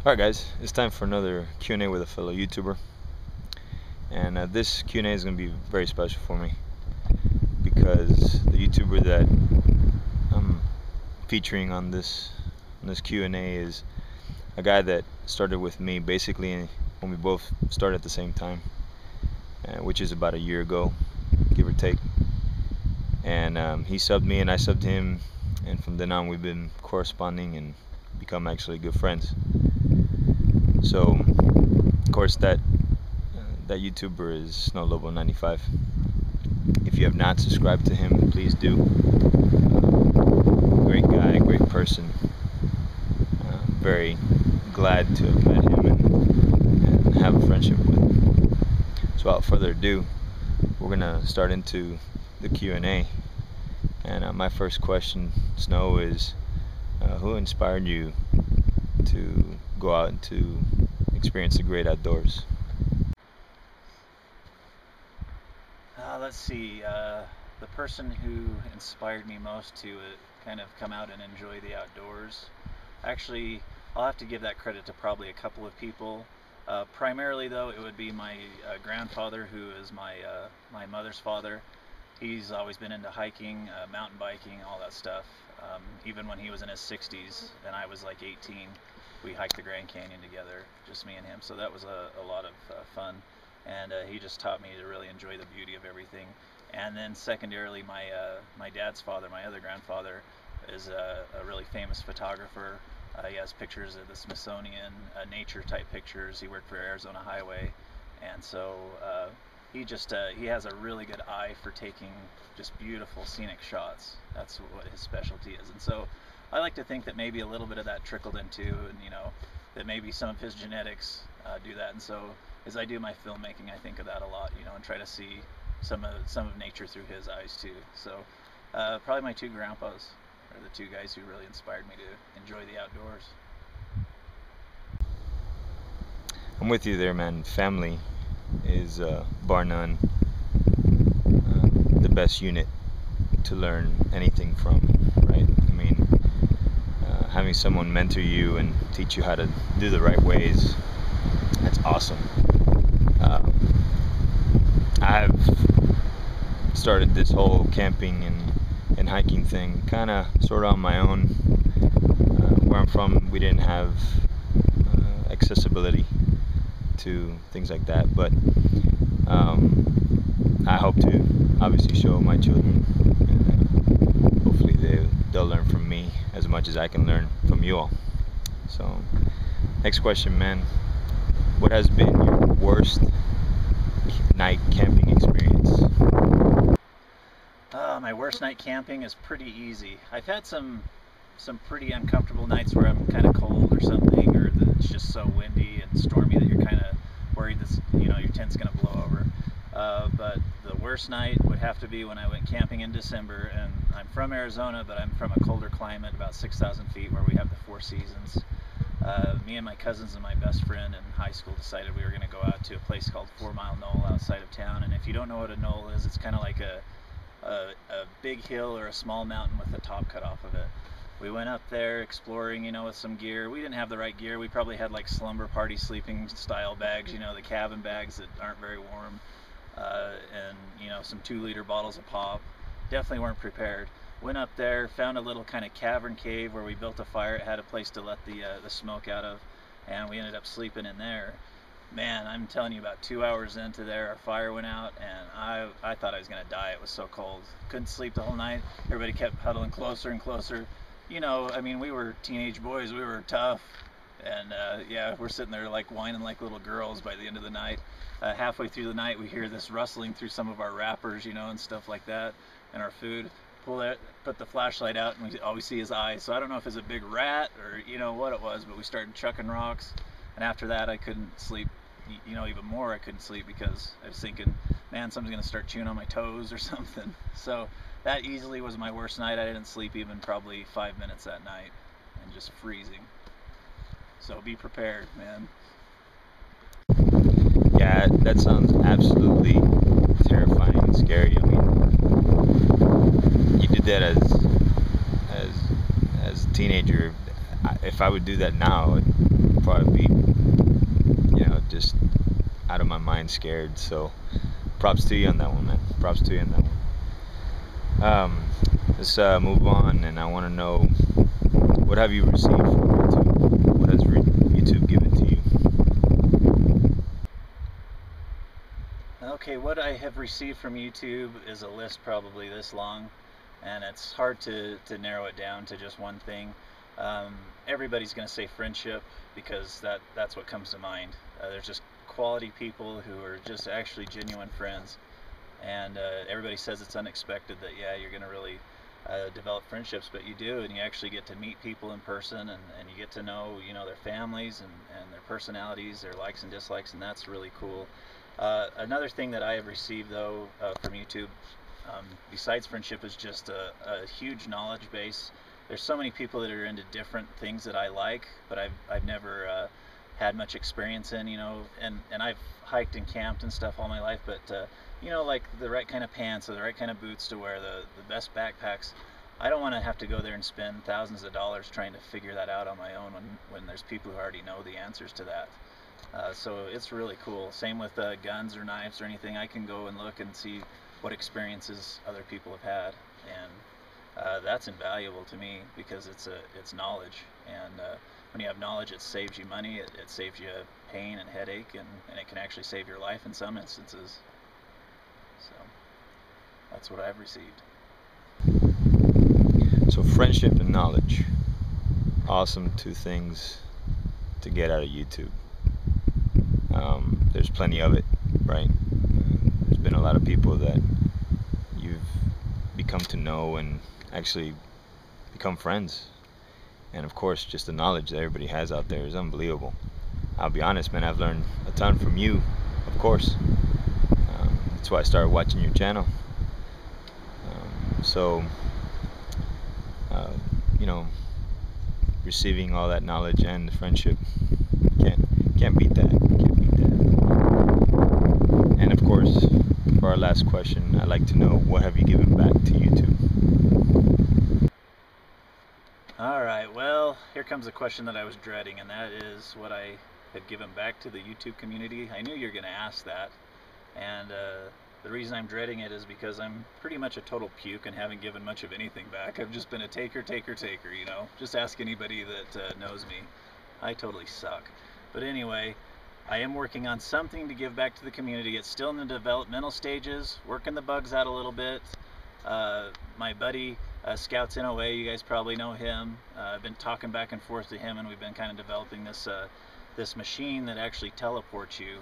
Alright guys, it's time for another Q&A with a fellow YouTuber. And this Q&A is going to be very special for me because the YouTuber that I'm featuring on this Q&A is a guy that started with me basically when we both started at the same time, which is about a year ago, give or take. And he subbed me and I subbed him, and from then on we've been corresponding and become actually good friends. So, of course, that YouTuber is SNOA 95. If you have not subscribed to him, please do. Great guy, great person. Very glad to have met him and have a friendship with him. So, without further ado, we're gonna start into the Q&A. And my first question, Snow, is who inspired you to go out and to experience the great outdoors? Let's see, the person who inspired me most to kind of come out and enjoy the outdoors, actually I'll have to give that credit to probably a couple of people. Primarily though, it would be my grandfather, who is my mother's father. He's always been into hiking, mountain biking, all that stuff. Even when he was in his 60s and I was like 18, we hiked the Grand Canyon together, just me and him. So that was a lot of fun. And he just taught me to really enjoy the beauty of everything. And then secondarily, my dad's father, my other grandfather, is a really famous photographer. He has pictures of the Smithsonian, nature type pictures. He worked for Arizona Highway. And so he has a really good eye for taking just beautiful scenic shots. That's what his specialty is. And so I like to think that maybe a little bit of that trickled into, and that maybe some of his genetics do that. And so as I do my filmmaking, I think of that a lot, and try to see some of nature through his eyes too. So probably my two grandpas are the two guys who really inspired me to enjoy the outdoors. I'm with you there, man. Family is bar none the best unit to learn anything from, right? I mean, having someone mentor you and teach you how to do the right ways, that's awesome. I've started this whole camping and hiking thing kind of sort of on my own. Where I'm from, we didn't have accessibility to things like that, but I hope to obviously show my children, and hopefully they'll learn from me as much as I can learn from you all. So next question, man, what has been your worst night camping experience? My worst night camping is pretty easy. I've had some pretty uncomfortable nights where I'm kind of cold or something, or that it's just so windy and stormy that you're kind of worried that your tent's going to blow over. But the worst night would have to be when I went camping in December, and I'm from Arizona, but I'm from a colder climate, about 6,000 feet, where we have the 4 seasons. Me and my cousins and my best friend in high school decided we were going to go out to a place called 4 Mile Knoll outside of town. And if you don't know what a knoll is, it's kind of like a big hill or a small mountain with the top cut off of it. We went up there exploring, with some gear. We didn't have the right gear. We probably had like slumber party sleeping style bags, the cabin bags that aren't very warm, and some 2-liter bottles of pop. Definitely weren't prepared. Went up there, found a little kind of cavern cave where we built a fire. It had a place to let the smoke out of, and we ended up sleeping in there. Man, I'm telling you, about 2 hours into there, our fire went out, and I thought I was going to die. It was so cold. Couldn't sleep the whole night. Everybody kept huddling closer and closer. I mean, we were teenage boys. We were tough. And, yeah, we're sitting there like whining like little girls by the end of the night. Halfway through the night, we hear this rustling through some of our wrappers, and stuff like that, and our food. Put the flashlight out, and all we see is eyes. So I don't know if it's a big rat or, what it was, but we started chucking rocks. And after that, I couldn't sleep, even more. I couldn't sleep because I was thinking, man, something's going to start chewing on my toes or something. So that easily was my worst night. I didn't sleep even probably 5 minutes that night, and just freezing. So be prepared, man. Yeah, that sounds absolutely terrifying and scary. I mean, you did that as a teenager. If I would do that now, I'd probably be, just out of my mind scared. So props to you on that one, man. Props to you on that one. Let's move on, and I want to know, what have you received from YouTube? What has YouTube given to you? Okay, what I have received from YouTube is a list probably this long, and it's hard to narrow it down to just one thing. Everybody's going to say friendship, because that's what comes to mind. There's just quality people who are just actually genuine friends, and everybody says it's unexpected that, yeah, you're going to really develop friendships, but you do, and you actually get to meet people in person, and you get to know their families and their personalities, their likes and dislikes, and that's really cool. Another thing that I have received, though, from YouTube, besides friendship, is just a huge knowledge base. There's so many people that are into different things that I like, but I've never had much experience in, and I've hiked and camped and stuff all my life, but like the right kind of pants or the right kind of boots to wear, the best backpacks. I don't want to have to go there and spend thousands of dollars trying to figure that out on my own when there's people who already know the answers to that. So it's really cool. Same with guns or knives or anything. I can go and look and see what experiences other people have had, and that's invaluable to me, because it's knowledge, and when you have knowledge, it saves you money, it saves you pain and headache, and it can actually save your life in some instances. So that's what I've received. So friendship and knowledge, awesome two things to get out of YouTube. There's plenty of it, right? There's been a lot of people that you've become to know and actually become friends, and of course just the knowledge that everybody has out there is unbelievable. I'll be honest, man, I've learned a ton from you, of course. That's why I started watching your channel. So receiving all that knowledge and the friendship, can't beat that. And of course, for our last question, I'd like to know, what have you given back to YouTube? Alright, well, here comes a question that I was dreading, and that is what I have given back to the YouTube community. I knew you were going to ask that, and the reason I'm dreading it is because I'm pretty much a total puke and haven't given much of anything back. I've just been a taker, just ask anybody that knows me. I totally suck. But anyway, I am working on something to give back to the community. It's still in the developmental stages, working the bugs out a little bit. My buddy Scouts SNOA, you guys probably know him. I've been talking back and forth to him, and we've been kind of developing this machine that actually teleports you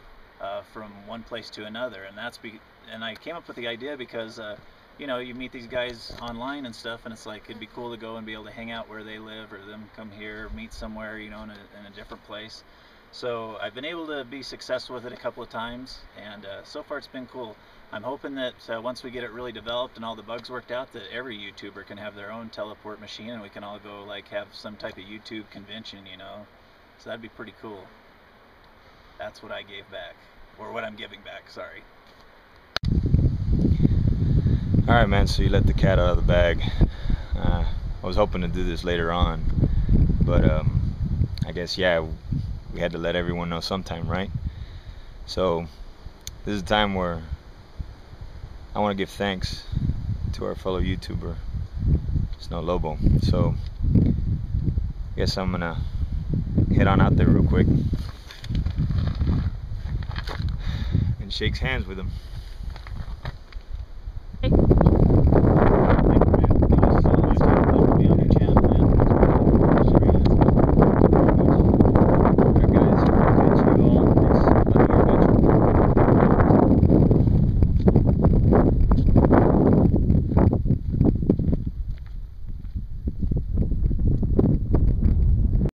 from one place to another. And I came up with the idea because you meet these guys online and stuff, and it's like it'd be cool to go and be able to hang out where they live, or them come here, meet somewhere, in a different place. So I've been able to be successful with it a couple of times, and so far it's been cool. I'm hoping that once we get it really developed and all the bugs worked out, that every YouTuber can have their own teleport machine, and we can all go have some type of YouTube convention, So that'd be pretty cool. That's what I gave back, or what I'm giving back, sorry. Alright, man, so you let the cat out of the bag. I was hoping to do this later on, but I guess, yeah, we had to let everyone know sometime, right? So this is a time where I want to give thanks to our fellow YouTuber, Snow Lobo. So I guess I'm gonna head on out there real quick and shake hands with him.